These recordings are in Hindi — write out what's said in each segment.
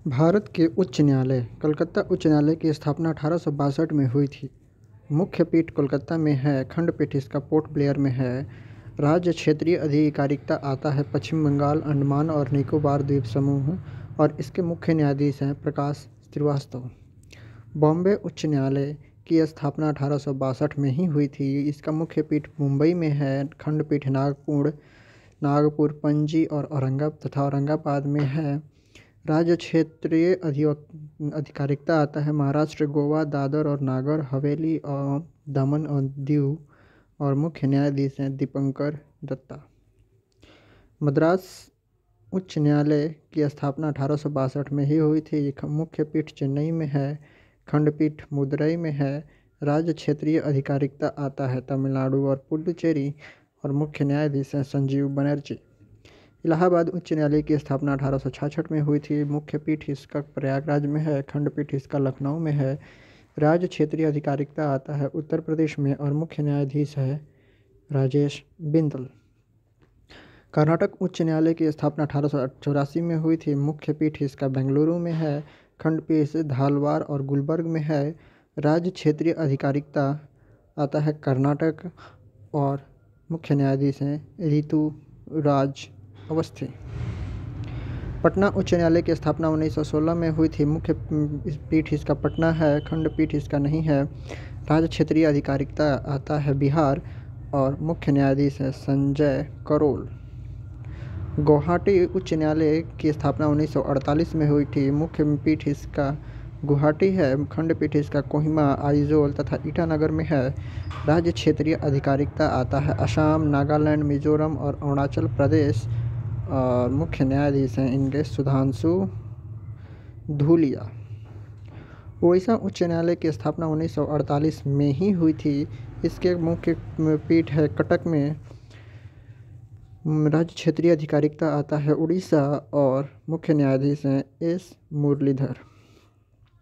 भारत के उच्च न्यायालय कलकत्ता उच्च न्यायालय की स्थापना 1862 में हुई थी। मुख्य पीठ कोलकाता में है। खंडपीठ इसका पोर्ट ब्लेयर में है। राज्य क्षेत्रीय अधिकारिता आता है पश्चिम बंगाल, अंडमान और निकोबार द्वीप समूह और इसके मुख्य न्यायाधीश हैं प्रकाश श्रीवास्तव। बॉम्बे उच्च न्यायालय की स्थापना 1862 में ही हुई थी। इसका मुख्य पीठ मुंबई में है। खंडपीठ नागपुर, पणजी और औरंगाबाद में है। राज्य क्षेत्रीय अधिकारिता आता है महाराष्ट्र, गोवा, दादर और नागर हवेली और दमन और दीव और मुख्य न्यायाधीश हैं दीपंकर दत्ता। मद्रास उच्च न्यायालय की स्थापना 1862 में ही हुई थी। मुख्य पीठ चेन्नई में है। खंडपीठ मदुरई में है। राज्य क्षेत्रीय अधिकारिता आता है तमिलनाडु और पुडुचेरी और मुख्य न्यायाधीश हैं संजीव बनर्जी। इलाहाबाद उच्च न्यायालय की स्थापना 1866 में हुई थी। मुख्य पीठ इसका प्रयागराज में है। खंडपीठ इसका लखनऊ में है। राज्य क्षेत्रीय अधिकारिता आता है उत्तर प्रदेश में और मुख्य न्यायाधीश है राजेश बिंदल। कर्नाटक उच्च न्यायालय की स्थापना 1884 में हुई थी। मुख्य पीठ इसका बेंगलुरु में है। खंडपीठ धारवाड़ और गुलबर्ग में है। राज्य क्षेत्रीय अधिकारिता आता है कर्नाटक और मुख्य न्यायाधीश हैं ऋतुराज अवस्थी। पटना उच्च न्यायालय की स्थापना 1916 में हुई थी। मुख्य पीठ इसका पटना है। खंडपीठ इसका नहीं है। राज्य क्षेत्रीय अधिकारिता आता है बिहार और मुख्य न्यायाधीश है संजय करोल। गुवाहाटी उच्च न्यायालय की स्थापना 1948 में हुई थी। मुख्य पीठ इसका गुवाहाटी है। खंडपीठ इसका कोहिमा, आइजोल तथा ईटानगर में है। राज्य क्षेत्रीय अधिकारिता आता है असम, नागालैंड, मिजोरम और अरुणाचल प्रदेश और मुख्य न्यायाधीश हैं इनके सुधांशु धूलिया। उड़ीसा उच्च न्यायालय की स्थापना 1948 में ही हुई थी। इसके मुख्य पीठ है कटक में। राज्य क्षेत्रीय अधिकारिता आता है उड़ीसा और मुख्य न्यायाधीश हैं एस मुरलीधर।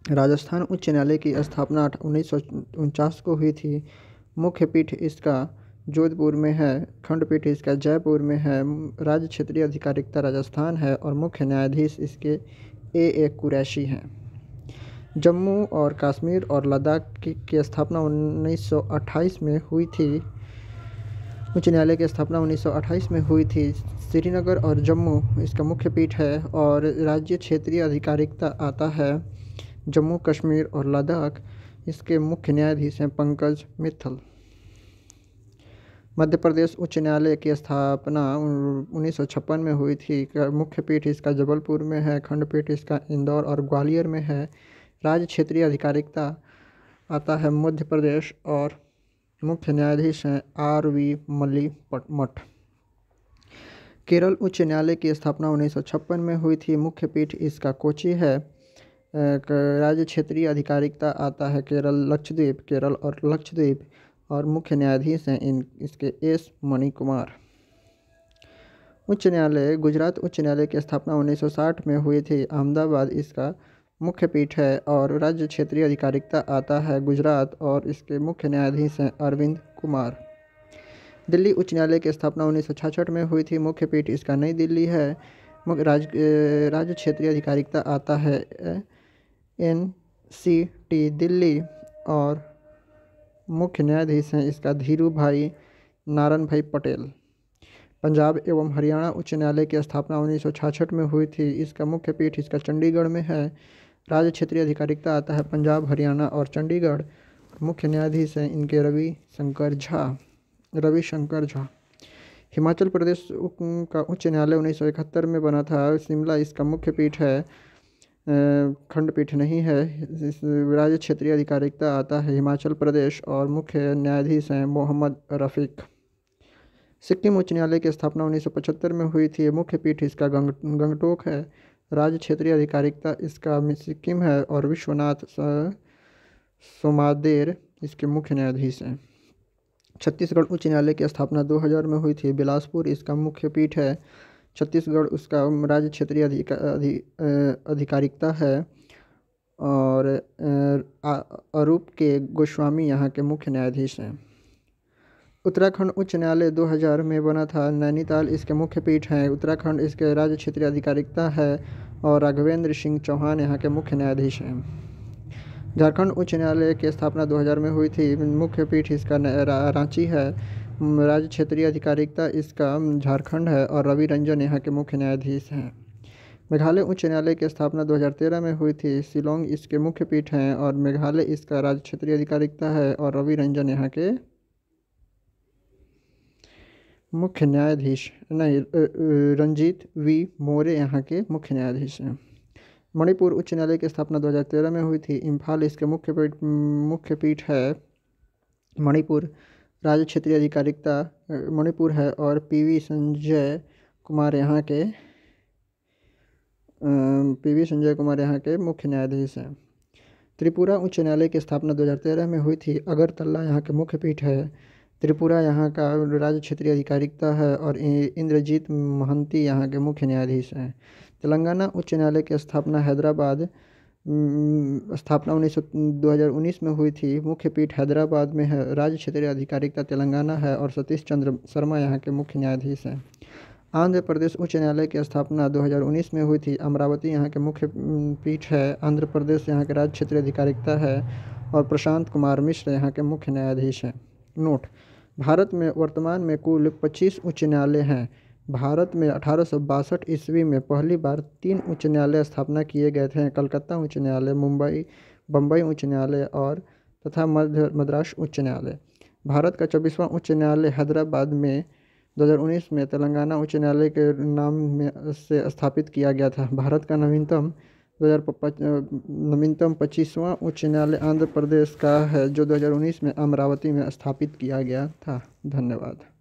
राजस्थान उच्च न्यायालय की स्थापना 1949 को हुई थी। मुख्य पीठ इसका जोधपुर में है। खंडपीठ इसका जयपुर में है। राज्य क्षेत्रीय अधिकारिता राजस्थान है और मुख्य न्यायाधीश इसके ए कुरैशी हैं। जम्मू और कश्मीर और लद्दाख की स्थापना 1928 में हुई थी। उच्च न्यायालय की स्थापना 1928 में हुई थी। श्रीनगर और जम्मू इसका मुख्य पीठ है और राज्य क्षेत्रीय अधिकारिता आता है जम्मू कश्मीर और लद्दाख। इसके मुख्य न्यायाधीश हैं पंकज मित्तल। मध्य प्रदेश उच्च न्यायालय की स्थापना 1956 में हुई थी। मुख्य पीठ इसका जबलपुर में है। खंडपीठ इसका इंदौर और ग्वालियर में है। राज्य क्षेत्रीय अधिकारिता आता है मध्य प्रदेश और मुख्य न्यायाधीश हैं आर.वी. मल्लीमठ। केरल उच्च न्यायालय की स्थापना 1956 में हुई थी। मुख्य पीठ इसका कोची है। राज्य क्षेत्रीय अधिकारिता आता है केरल और लक्षद्वीप और मुख्य न्यायाधीश हैं इसके एस मणिकुमार। उच्च न्यायालय गुजरात उच्च न्यायालय की स्थापना 1960 में हुई थी। अहमदाबाद इसका मुख्य पीठ है और राज्य क्षेत्रीय अधिकारिता आता है गुजरात और इसके मुख्य न्यायाधीश हैं अरविंद कुमार। दिल्ली उच्च न्यायालय की स्थापना 1966 में हुई थी। मुख्य पीठ इसका नई दिल्ली है। राज्य क्षेत्रीय अधिकारिता आता है NCT दिल्ली और मुख्य न्यायाधीश हैं इसका धीरू भाई नारायण भाई पटेल। पंजाब एवं हरियाणा उच्च न्यायालय की स्थापना 1966 में हुई थी। इसका मुख्य पीठ इसका चंडीगढ़ में है। राज्य क्षेत्रीय अधिकारिता आता है पंजाब, हरियाणा और चंडीगढ़। मुख्य न्यायाधीश हैं इनके रविशंकर झा। हिमाचल प्रदेश का उच्च न्यायालय 1971 में बना था। शिमला इसका मुख्य पीठ है। खंडपीठ नहीं है। राज्य क्षेत्रीय अधिकारिता आता है हिमाचल प्रदेश और मुख्य न्यायाधीश हैं मोहम्मद रफ़ीक। सिक्किम उच्च न्यायालय की स्थापना 1975 में हुई थी। मुख्य पीठ इसका गंगटोक है। राज्य क्षेत्रीय अधिकारिता इसका सिक्किम है और विश्वनाथ सोमादेर इसके मुख्य न्यायाधीश हैं। छत्तीसगढ़ उच्च न्यायालय की स्थापना 2000 में हुई थी। बिलासपुर इसका मुख्य पीठ है। छत्तीसगढ़ उसका राज्य क्षेत्रीय अधिकारिता है और अरूप के गोस्वामी यहाँ के मुख्य न्यायाधीश हैं। उत्तराखंड उच्च न्यायालय 2000 में बना था। नैनीताल इसके मुख्य पीठ हैं। उत्तराखंड इसके राज्य क्षेत्रीय अधिकारिता है और राघवेंद्र सिंह चौहान यहाँ के मुख्य न्यायाधीश हैं। झारखंड उच्च न्यायालय की स्थापना 2000 में हुई थी। मुख्य पीठ इसका रांची है। राज्य क्षेत्रीय अधिकारिकता इसका झारखंड है और रवि रंजन यहाँ के मुख्य न्यायाधीश हैं। मेघालय उच्च न्यायालय की स्थापना 2013 में हुई थी। शिलोंग इसके मुख्य पीठ हैं और मेघालय इसका राज्य क्षेत्रीय अधिकारिकता है और रवि रंजन यहाँ के मुख्य न्यायाधीश रंजीत वी मोरे यहाँ के मुख्य न्यायाधीश हैं। मणिपुर उच्च न्यायालय की स्थापना 2013 में हुई थी। इम्फाल इसके मुख्य पीठ है। मणिपुर राज्य क्षेत्रीय अधिकारिकता मणिपुर है और पीवी संजय कुमार यहाँ के मुख्य न्यायाधीश हैं। त्रिपुरा उच्च न्यायालय की स्थापना 2013 में हुई थी। अगरतला यहाँ के मुख्य पीठ है। त्रिपुरा यहाँ का राज्य क्षेत्रीय अधिकारिकता है और इंद्रजीत महंती यहाँ के मुख्य न्यायाधीश हैं। तेलंगाना उच्च न्यायालय की स्थापना हैदराबाद 2019 में हुई थी। मुख्य पीठ हैदराबाद में है। राज्य क्षेत्रीय अधिकारिकता तेलंगाना है और सतीश चंद्र शर्मा यहाँ के मुख्य न्यायाधीश हैं। आंध्र प्रदेश उच्च न्यायालय की स्थापना 2019 में हुई थी। अमरावती यहाँ के मुख्य पीठ है। आंध्र प्रदेश यहाँ के राज्य क्षेत्रीय अधिकारिकता है और प्रशांत कुमार मिश्र यहाँ के मुख्य न्यायाधीश हैं। नोट: भारत में वर्तमान में कुल 25 उच्च न्यायालय हैं। भारत में 1862 ईस्वी में पहली बार 3 उच्च न्यायालय स्थापना किए गए थे: कलकत्ता उच्च न्यायालय, बम्बई उच्च न्यायालय और तथा मद्रास उच्च न्यायालय। भारत का 24वां उच्च न्यायालय हैदराबाद में 2019 में तेलंगाना उच्च न्यायालय के नाम में से स्थापित किया गया था। भारत का नवीनतम 25वां उच्च न्यायालय आंध्र प्रदेश का है जो 2019 में अमरावती में स्थापित किया गया था। धन्यवाद।